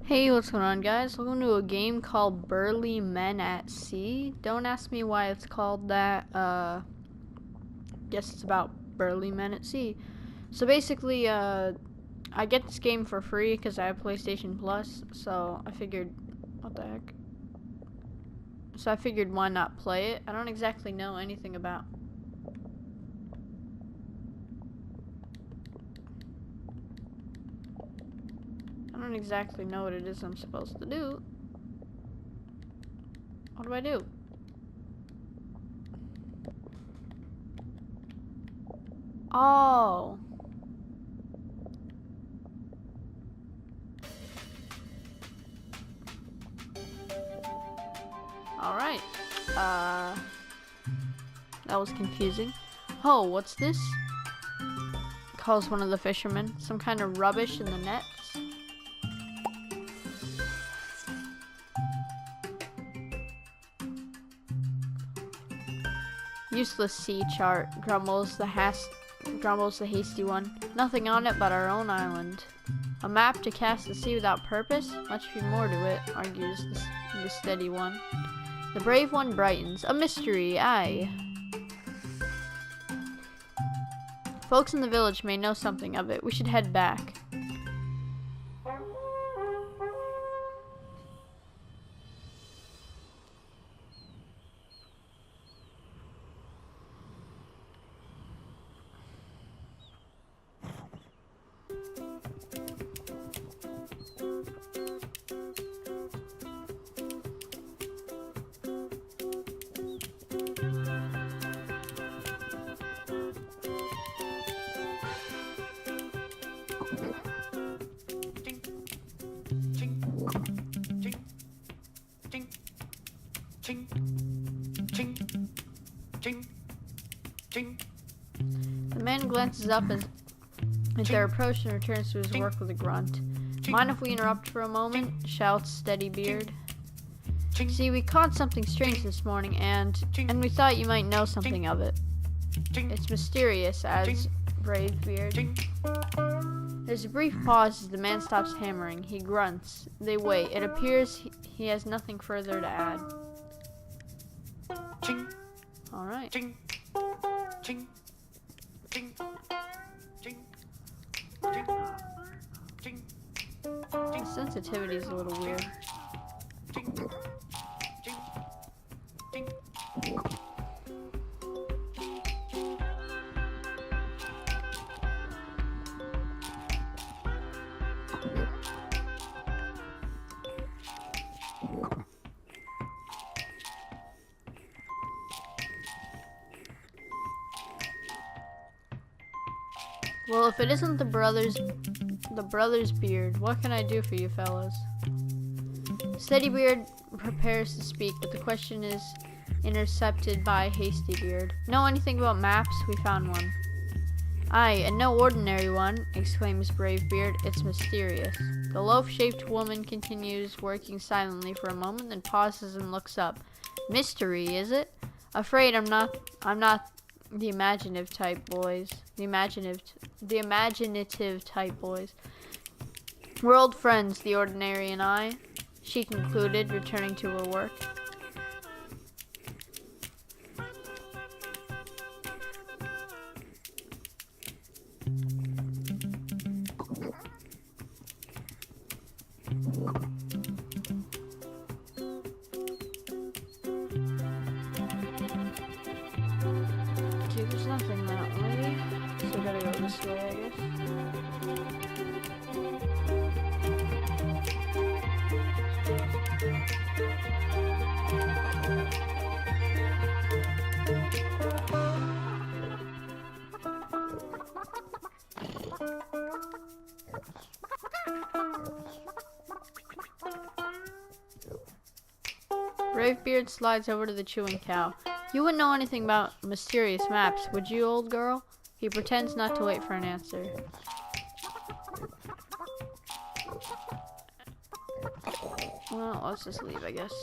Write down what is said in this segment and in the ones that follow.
Hey, what's going on, guys? Welcome to a game called Burly Men at Sea. Don't ask me why it's called that. Guess it's about burly men at sea. So basically, I get this game for free because I have PlayStation Plus. So I figured, what the heck? So I figured, why not play it? I don't exactly know anything about. I don't exactly know what it is I'm supposed to do. What do I do? Oh. Alright. That was confusing. Oh, what's this? Calls one of the fishermen. Some kind of rubbish in the nets. Useless sea chart, grumbles the hasty one. Nothing on it but our own island. A map to cast the sea without purpose? Must be more to it, argues the steady one. The brave one brightens. A mystery, aye. Folks in the village may know something of it. We should head back. The man glances up as their approach and returns to his work with a grunt. Mind if we interrupt for a moment? Shouts Steady Beard. See, we caught something strange this morning, and we thought you might know something of it. It's mysterious, adds Brave Beard. There's a brief pause as the man stops hammering. He grunts. They wait. It appears he has nothing further to add. Alright. The sensitivity is a little weird. Well, if it isn't the brother's beard, what can I do for you fellas? Steady Beard prepares to speak, but the question is intercepted by Hasty Beard. Know anything about maps? We found one. Aye, and no ordinary one, exclaims Brave Beard. It's mysterious. The loaf-shaped woman continues working silently for a moment, then pauses and looks up. Mystery, is it? Afraid I'm not the imaginative type, boys. The imaginative type, boys. We're old friends, the ordinary and I, she concluded, returning to her work. There's nothing that way, so we gotta go this way, I guess. Bravebeard slides over to the chewing cow. You wouldn't know anything about mysterious maps, would you, old girl? He pretends not to wait for an answer. Well, let's just leave, I guess.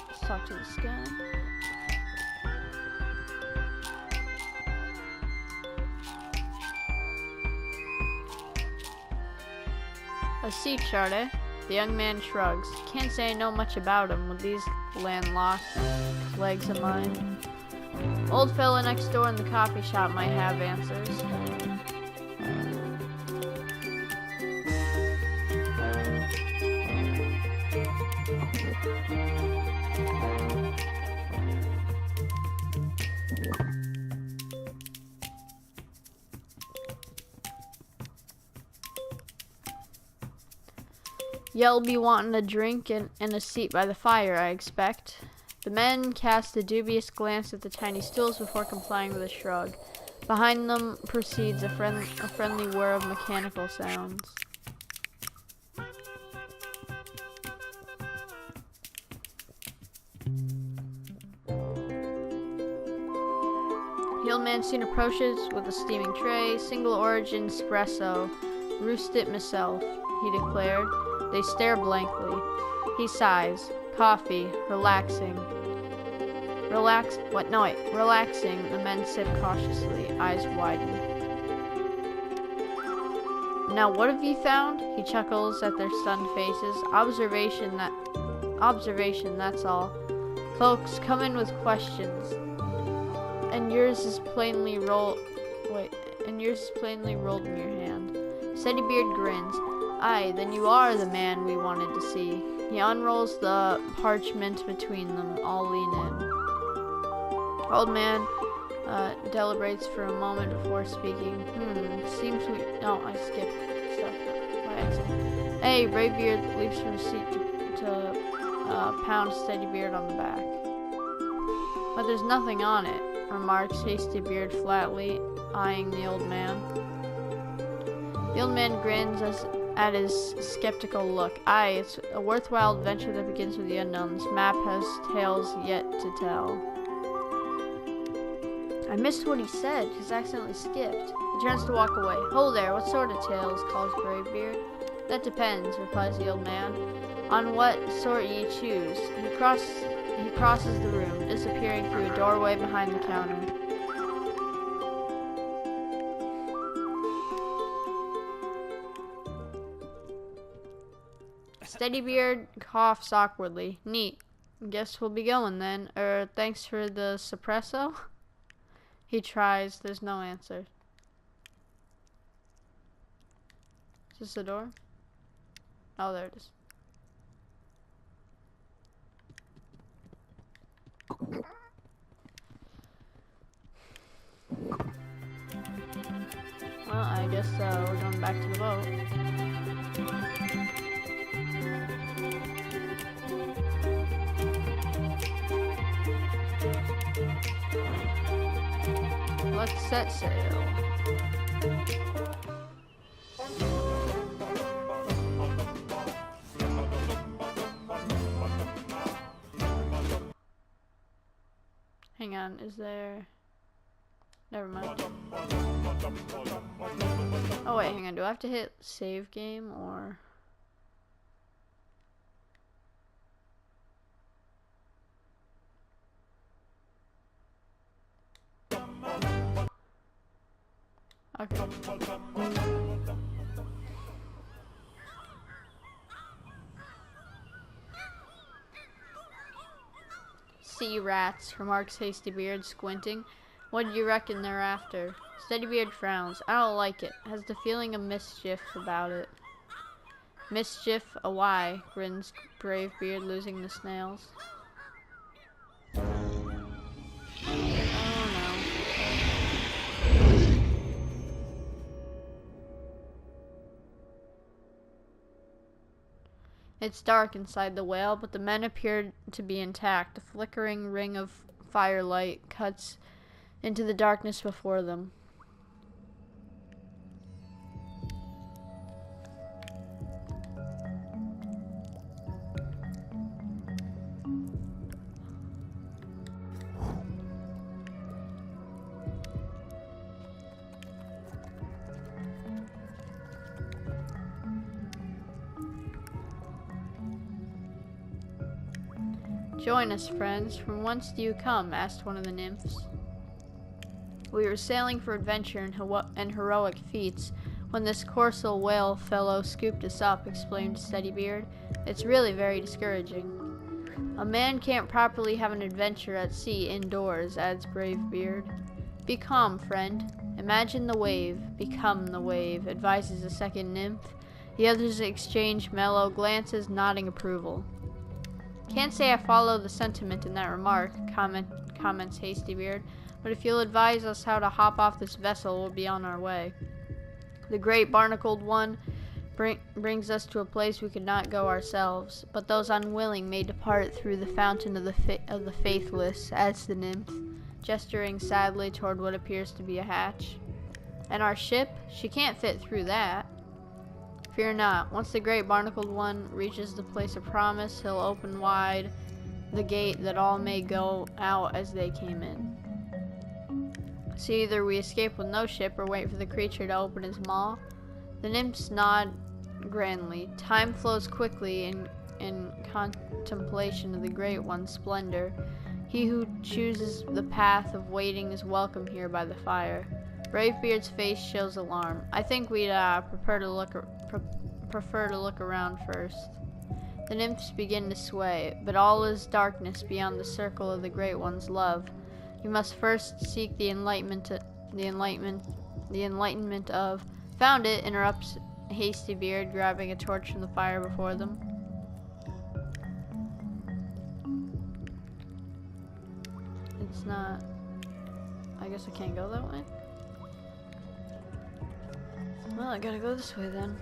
Let's talk to this guy. A seat, Sharde. The young man shrugs. Can't say I know much about him with these landlocked legs of mine. Old fella next door in the coffee shop might have answers. You'll be wanting a drink and a seat by the fire, I expect. The men cast a dubious glance at the tiny stools before complying with a shrug. Behind them proceeds a friendly whir of mechanical sounds. The old man soon approaches with a steaming tray. Single origin espresso. Roast it myself, he declared. They stare blankly. He sighs. Coffee. Relaxing. Relaxing. The men sip cautiously, eyes widened. Now what have you found? He chuckles at their stunned faces. Observation, that's all. Folks, come in with questions. And yours is plainly rolled in your hand. Steadybeard grins. Aye, then you are the man we wanted to see. He unrolls the parchment between them, all lean in. Old man deliberates for a moment before speaking. Seems we... No, I skipped stuff by accident. Hey, Bravebeard leaps from seat to pound Steadybeard on the back. But there's nothing on it, remarks Hastybeard flatly, eyeing the old man. The old man grins at his skeptical look. Aye, it's a worthwhile adventure that begins with the unknown. This map has tales yet to tell. I missed what he said. He's accidentally skipped. He turns to walk away. Ho there, what sort of tales? Calls Bravebeard. That depends, replies the old man. On what sort ye choose. He crosses the room, disappearing through a doorway behind the counter. Steadybeard coughs awkwardly. Neat. Guess we'll be going then. Thanks for the espresso? He tries. There's no answer. Is this the door? Oh, there it is. Well, I guess we're going back to the boat. Let's set sail. Hang on, is there... Never mind. Oh wait, hang on, do I have to hit save game or... Okay. Sea rats, remarks Hastybeard, squinting. What do you reckon they're after? Steadybeard frowns. I don't like it. Has the feeling of mischief about it. Mischief? A why? Grins Bravebeard, losing the snails. It's dark inside the whale, but the men appear to be intact. A flickering ring of firelight cuts into the darkness before them. Join us, friends. From whence do you come? Asked one of the nymphs. We were sailing for adventure and heroic feats. when this corsal whale fellow scooped us up, explained Steadybeard. It's really very discouraging. A man can't properly have an adventure at sea indoors, adds Bravebeard. Be calm, friend. Imagine the wave. Become the wave, advises the second nymph. The others exchange mellow glances, nodding approval. Can't say I follow the sentiment in that remark, comments Hastybeard, but if you'll advise us how to hop off this vessel, we'll be on our way. The great barnacled one brings us to a place we could not go ourselves, but those unwilling may depart through the fountain of the faithless, adds the nymph, gesturing sadly toward what appears to be a hatch. And our ship? She can't fit through that. Fear not. Once the great barnacled one reaches the place of promise, he'll open wide the gate that all may go out as they came in. So either we escape with no ship or wait for the creature to open his maw. The nymphs nod grandly. Time flows quickly in contemplation of the great one's splendor. He who chooses the path of waiting is welcome here by the fire. Bravebeard's face shows alarm. I think we'd prefer to look around first. The nymphs begin to sway, but all is darkness beyond the circle of the Great One's love. You must first seek the enlightenment of. Found it, interrupts Hastybeard, grabbing a torch from the fire before them. It's not. I guess I can't go that way. Well, I gotta go this way then.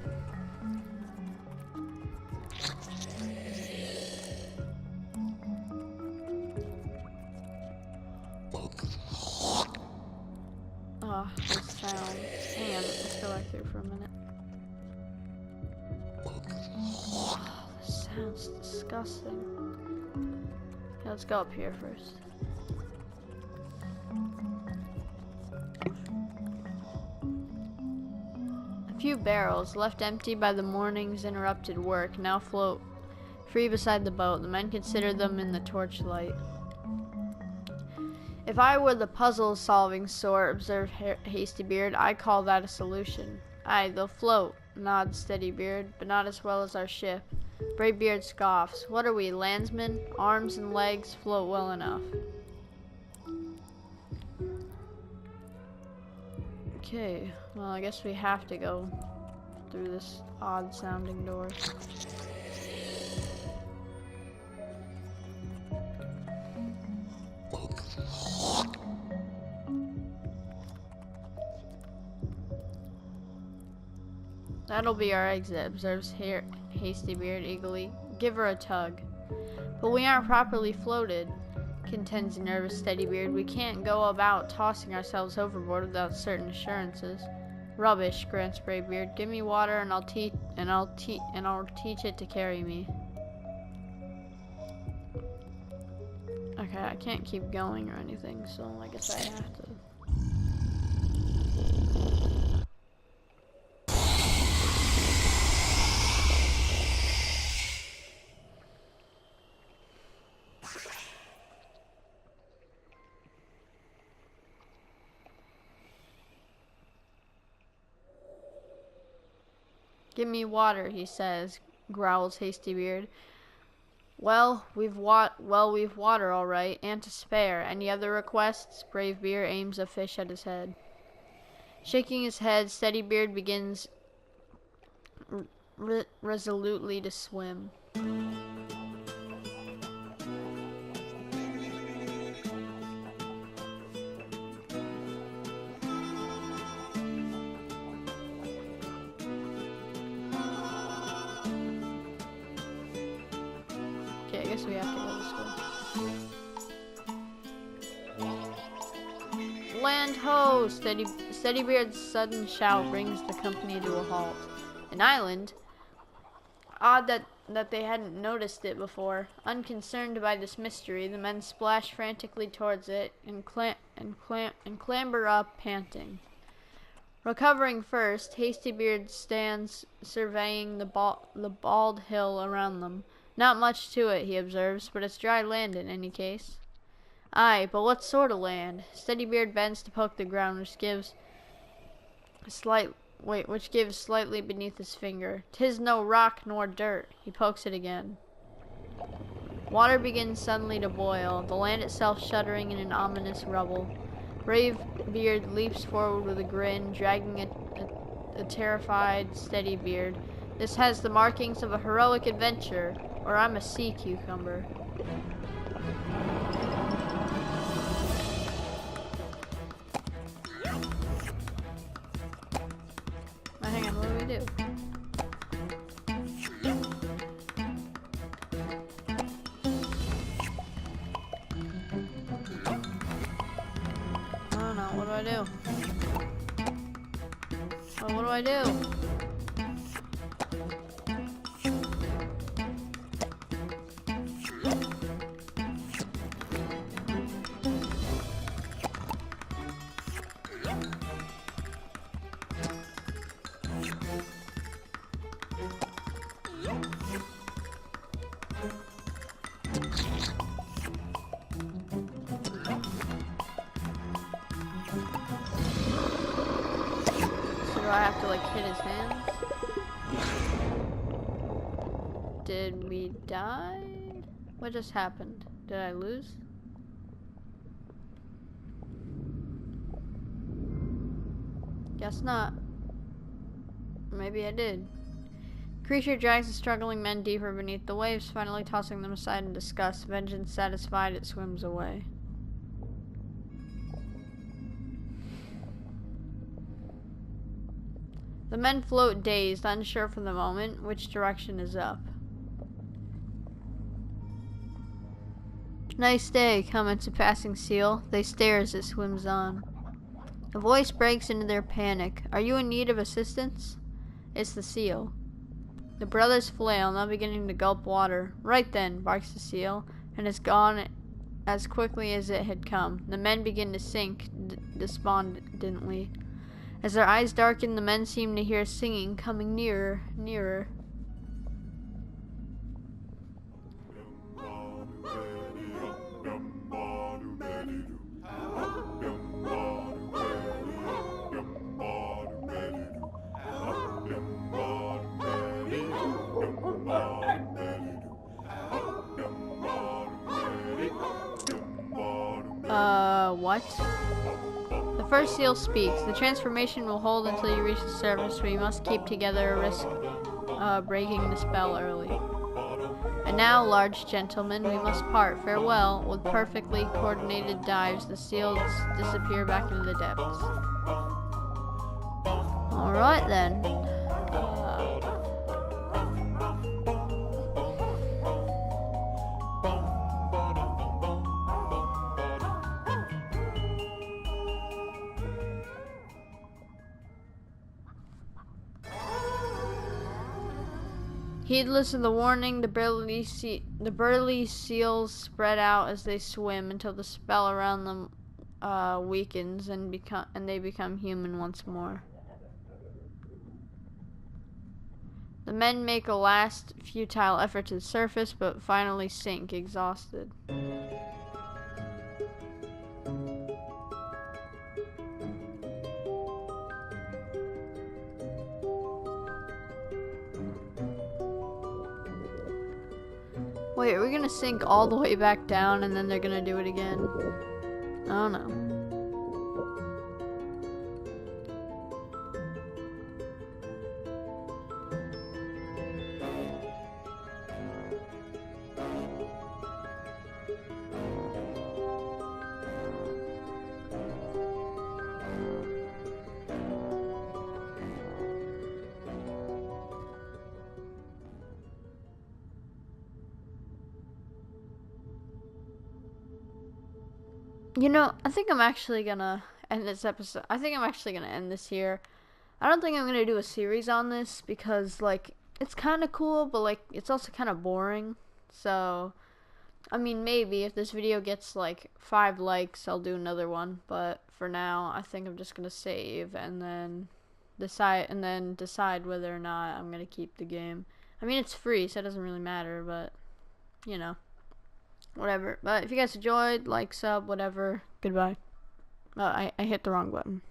Oh, this sound. Hang on, let's go back through for a minute. Oh, this sounds disgusting. Okay, let's go up here first. A few barrels, left empty by the morning's interrupted work, now float free beside the boat. The men consider them in the torchlight. If I were the puzzle-solving sort, observed Hastybeard, I'd call that a solution. Aye, they'll float, nods Steadybeard, but not as well as our ship. Bravebeard scoffs. What are we, landsmen? Arms and legs float well enough. Okay, well, I guess we have to go through this odd-sounding door. That'll be our exit, observes Hastybeard eagerly. Give her a tug. But we aren't properly floated, contends nervous Steadybeard. We can't go about tossing ourselves overboard without certain assurances. Rubbish, grants Bravebeard. Give me water and I'll teach it to carry me. Okay, I can't keep going or anything, so I guess I have to. Give me water, he says, growls Hastybeard. Well, we've water all right, and to spare. Any other requests? Bravebeard aims a fish at his head. Shaking his head, Steadybeard begins resolutely to swim. Okay, I guess we have to go this way. Land ho! Steadybeard's sudden shout brings the company to a halt. An island? Odd that they hadn't noticed it before. Unconcerned by this mystery, the men splash frantically towards it and clamber up, panting. Recovering first, Hastybeard stands surveying the bald hill around them. Not much to it, he observes, but it's dry land in any case. Aye, but what sort of land? Steadybeard bends to poke the ground, which gives which gives slightly beneath his finger. 'Tis no rock nor dirt. He pokes it again. Water begins suddenly to boil, the land itself shuddering in an ominous rubble. Brave Beard leaps forward with a grin, dragging a terrified, steady Beard. This has the markings of a heroic adventure, or I'm a sea cucumber. Now hang on, what do we do? I don't know, what do I do? Oh, what do I do? Do I have to like hit his hands? Did we die? What just happened? Did I lose? Guess not. Maybe I did. Creature drags the struggling men deeper beneath the waves, finally tossing them aside in disgust. Vengeance satisfied, it swims away. The men float dazed, unsure for the moment which direction is up. Nice day, comments a passing seal. They stare as it swims on. A voice breaks into their panic. Are you in need of assistance? It's the seal. The brothers flail, now beginning to gulp water. Right then, barks the seal, and is gone as quickly as it had come. The men begin to sink despondently. As their eyes darken, the men seem to hear singing coming nearer, nearer. What? The first seal speaks. The transformation will hold until you reach the surface, but you must keep together or risk breaking the spell early. And now, large gentlemen, we must part. Farewell. With perfectly coordinated dives, the seals disappear back into the depths. Alright then. Heedless of the warning, the burly seals spread out as they swim until the spell around them weakens and they become human once more. The men make a last futile effort to the surface, but finally sink, exhausted. Wait, are we gonna sink all the way back down and then they're gonna do it again? I don't know. You know, I think I'm actually gonna end this episode. I think I'm actually gonna end this here. I don't think I'm gonna do a series on this because, like, it's kind of cool, but, like, it's also kind of boring. So, I mean, maybe if this video gets, like, 5 likes, I'll do another one. But for now, I think I'm just gonna save and then decide whether or not I'm gonna keep the game. I mean, it's free, so it doesn't really matter, but, you know. Whatever. But if you guys enjoyed, like, sub, whatever. Goodbye. I hit the wrong button.